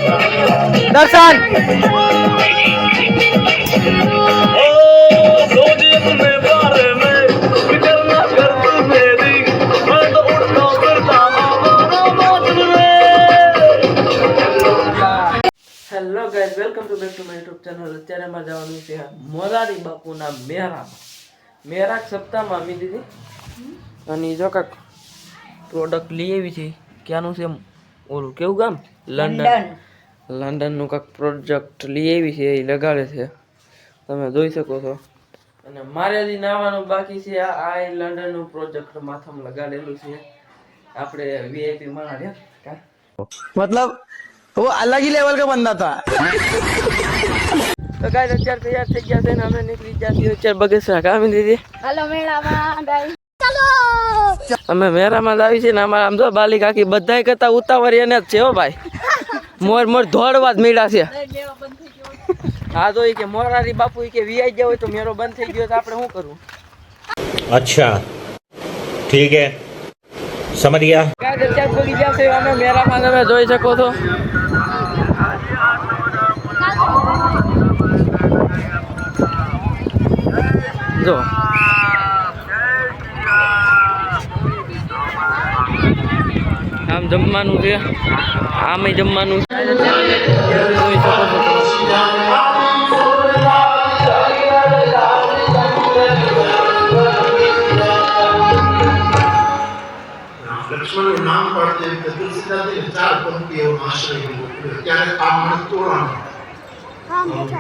Darshan hello guys welcome to back to my YouTube channel. અત્યારે માં જવાનું છે મોરારી બાપુના મેળામાં। મેળા સપ્તાહમાં આવી દીધી અને જો કાક પ્રોડક્ટ લઈ આવી છે। ક્યાંનું છે ઓલું કેવું ગામ? લંડન। લંડનનું કાક પ્રોજેક્ટ લઈ આવી છે, એ લગાડે છે, તમે જોઈ શકો છો। અને મારે હજી નાવાનું બાકી છે। આ લંડનનું પ્રોજેક્ટ માથામાં લગાડેલું છે। આપણે વીઆઈપી માણા રે કા मतलब वो अलग ही लेवल का बंदा था। तो गाइस અત્યારે તૈયાર થઈ ગયા છે ને અમે નીકળી ગયા છીએ અત્યારે બગસરા ગામે દીદી। હાલો મેળામાં ગાઈસ ચાલો। અમે મેળામાં જ આવી છે ને અમારા આમ જો બાલી કાકી બધાય કરતા ઉતાવળી એને જ છે હો ભાઈ। મોર મોર દોડવા જ મીડા છે। હા તો કે મોરારી બાપુ કે વીઆઈ ગયા હોય તો મેરો બંધ થઈ ગયો તો આપણે શું કરવું? अच्छा ठीक है समझ गया। गाइस અત્યારે પગી ગયા છે અમે મેળામાં, તમે જોઈ શકો છો। જો આમ જમવાનું છે, આમે જમવાનું જોઈ શકો છો। लक्ष्मण नाम पढ़ते तुलसीदास ने 4 पंक्तियों आश्रय क्या आप मन तोड़ा हां बेटा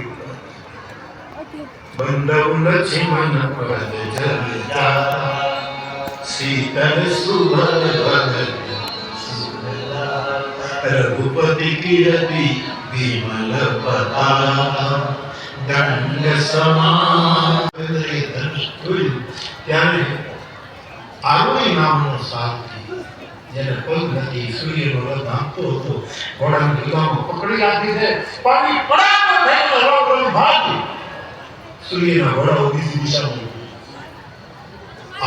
ओके बंदव लक्ष्मण पद जल जाता शीतल सुभग बदन रघुपति कीर्ति विमल पताका दंड समान त्याने आरोही नामનો સાથી જેને પગ નથી સૂર્યનો રથ આપતો હતો, ઘોડાને ગીગામાં પકડી રાખી છે, પાણી પડાકો થઈને રોકડું ભાગી સૂર્યના ઘોડા ઉભી દિશામાં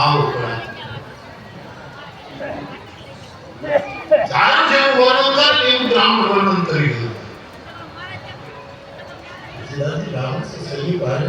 આવો પડા જાણ જેવું વર્ણન કરે એવું બ્રાહ્મણ વર્ણન કરી દીધું। રામ સહી બાર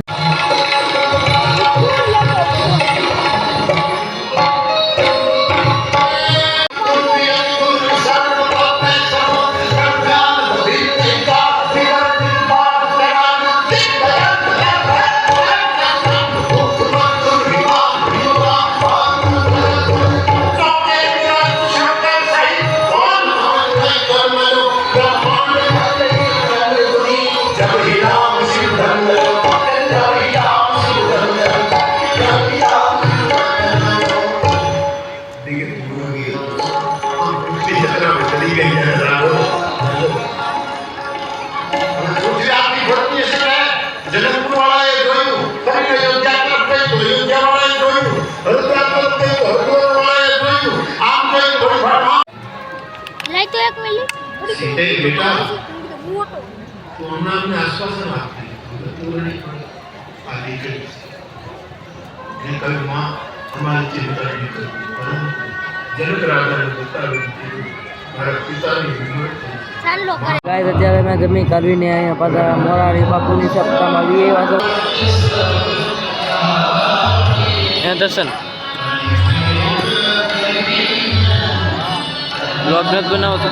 लाइक तो एक मिली सीधे बेटा पूर्णा में आश्वासन आपकी पूर्णी आदि के निकल मां हमारी चिंता नहीं करती, परंतु जनक राजा ने बताया મારા પિતાની વિનોદ ચાલો કરે ગાઈસ અત્યારે મેં જમી કરવીને અહીંયા પાછા મોરારી બાપુની સપ્તાહમાં આવી આવ્યા છો। દર્શન બ્લોગ નથી બનાવતો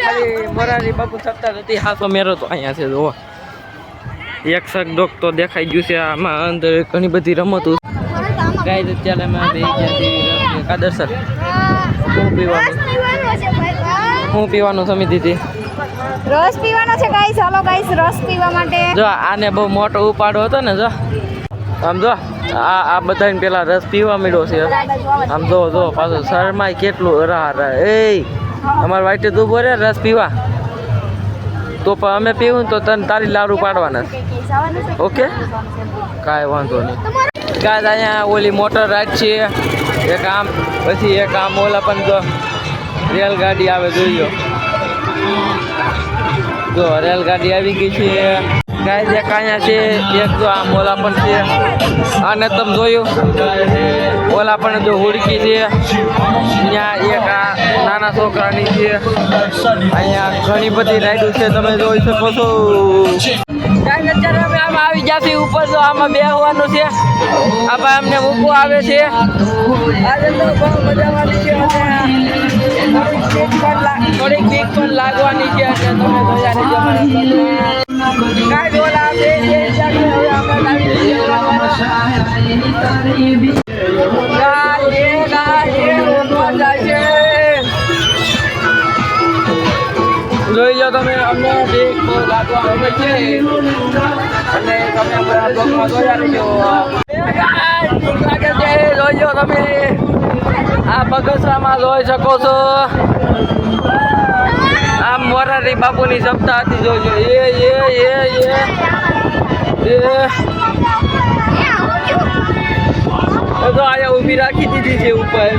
ખાલી મોરારી બાપુ સપ્તાહ હતી હાથો મેરો તો અહીંયા છે જો એક શક ડોક તો દેખાઈ ગયું છે। આમાં અંદર ઘણી બધી રમતો ગાઈસ અત્યારે અમે બે ગયા છીએ કા દર્શન હું પીવાનું સમી દીધી રસ પીવાનો છે ગાઈસ। ચાલો ગાઈસ રસ પીવા માટે જો આને બહુ મોટો ઉપાડો હતો ને, જો આમ જો આ બધાને પેલા રસ પીવા મળ્યો છે। આમ જો જો પાછો શરમાય કેટલું રા એ અમારે વાઈટે તું બોલે રસ પીવા તો પણ અમે પીવું તો તને તારી લાડુ પાડવાના। ઓકે કાંઈ વાંધો નહીં ગાઈસ। અહીંયા ઓલી મોટર રાઈડ છે એક આમ, પછી એક આમ ઓલા પણ જો રેલગાડી આવે જોઈ લો, જો રેલગાડી આવી ગઈ છે। ગાય એક અહીંયા છે, એક જો આ મોલા પણ છે, અને તમે જોયું ઓલા પણ જો હુડકી છે, ત્યાં એક આ નાના છોકરાની છે, અહીંયા ઘણી બધી રાઈડો છે, તમે જોઈ શકો છો. ગાય અત્યારે અમે આમાં આવી ગયા છીએ ઉપર, જો આમાં બેસવાનું છે, આ ભાઈ અમને મૂકવા આવે છે. આજે તો બહુ મજા આવવાની છે, થોડીક બીક પણ લાગવાની છે, એટલે તમે જોયા રહેજો મારા ગાય ઓલા બે હવે આપણે જોઈ લો તમે, અમને બીક બહુ લાગવા આવે છે, અને તમે અમારા બ્લોગમાં જોયા રહેજો. લાગે છે જોઈ લો તમે, આ બગસરામાં જોઈ શકો છો. આ મોરારી બાપુની સપ્તાહ હતી, જોજો. તો અહીંયા ઊભી રાખી દીધી છે ઉપર.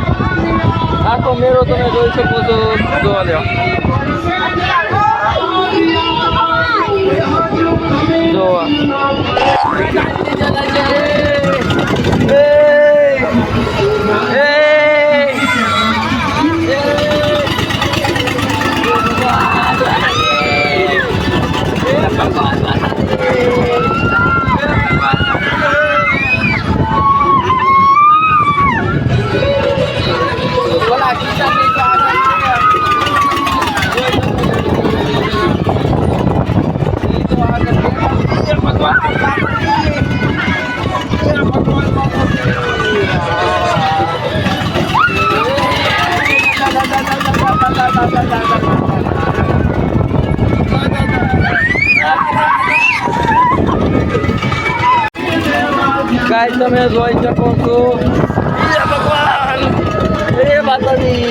આખો મેળો તમે જોઈ શકો છો. જોવા લો, જોવા ગાય તમે જોઈ શકો છો. ભગવાન એ માતાજી,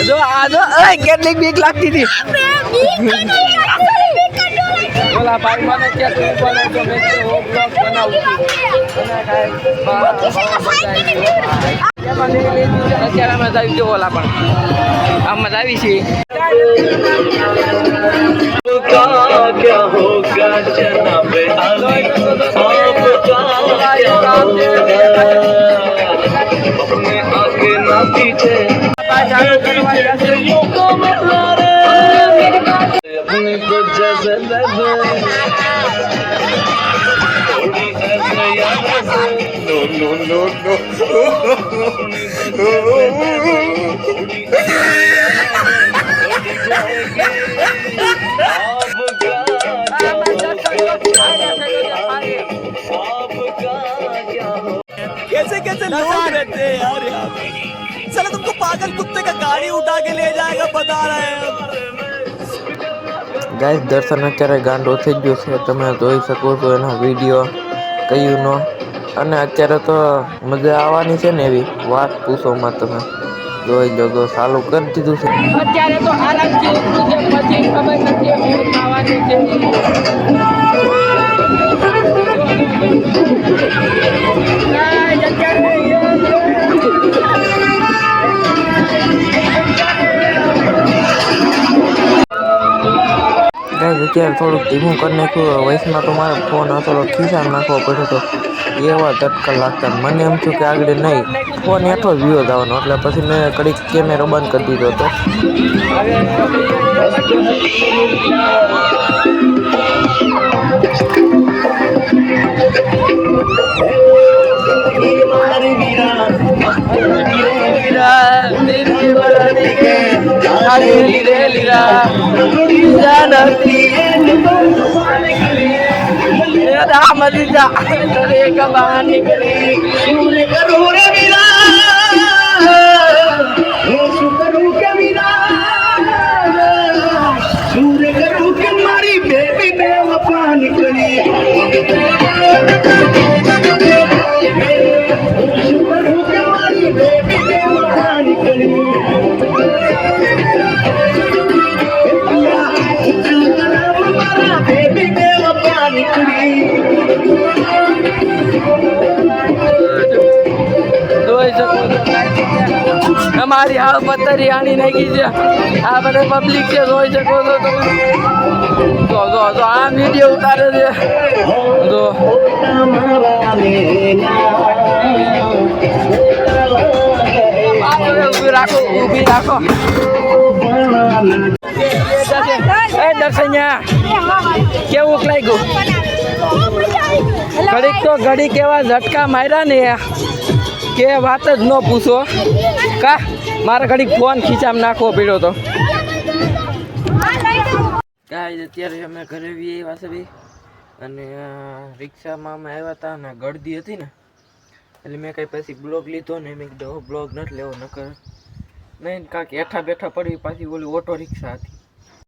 જો આ જો કેટલીક બીક લાગતી હતી. ઓલા ભાઈ મને કે તું બોલે તો મેં તો બ્લોગ બનાવું છું, અત્યારે અમે આવી જો ઓલા પણ આમાં આવી છે. क्या होगा जनाब अपने आगे ना पीछे अपने को जैसे नो नो नो कैसे कैसे लोग रहते हैं यार यहाँ पे. चलो तुमको पागल कुत्ते का गाड़ी उठा के ले जाएगा बता रहे हैं. ગાઈસ દર્શન અત્યારે ગાંડો થઈ ગયો છે, તમે જોઈ શકો છો એના વિડીયો કયુંનો, અને અત્યારે તો મજા આવવાની છે ને એવી વાત પૂછોમાં. તમે જોઈ લો તો ચાલુ કરી દીધું છે. અત્યારે તો આરામથી ઉતરું છે, પછી ખબર નથી શું થવાનું છે. અત્યારે થોડુંક ધીમું કરી નાખ્યું. વયસમાં તો મારો ફોન હતો ખિસ્સામાં નાખવો પડ્યો તો એવા ધક્કા લાગતા. મને એમ થયું કે આગળ નહીં, ફોન હેઠો જ વ્યૂ જવાનો, એટલે પછી મેં કડીક કેમેરો બંધ કરી દીધો હતો. મારી હાલ પતરી આની નાખી છે આ બધા પબ્લિક છે જોઈ શકો છો તમે જો આ વિડીયો ઉતારે છે જો ઊભી રાખો દર્શન્યા કેવું લાગ્યું ઘડીક કેવા ઝટકા માર્યા ને કે વાત જ ન પૂછો કા મારે ઘડીક ફોન ખીચામાં નાખવો પડ્યો તો કાંઈ અત્યારે અમે ઘરે બી આવ્યા છે બી અને રિક્ષામાં અમે આવ્યા હતા ને ગળદી હતી ને એટલે મેં કંઈ પછી બ્લોગ લીધો ને મેં કીધું બ્લોગ નથી લેવો નકર નહીં કાંઈક હેઠા બેઠા પડી પાછી ઓલી ઓટો રિક્ષા હતી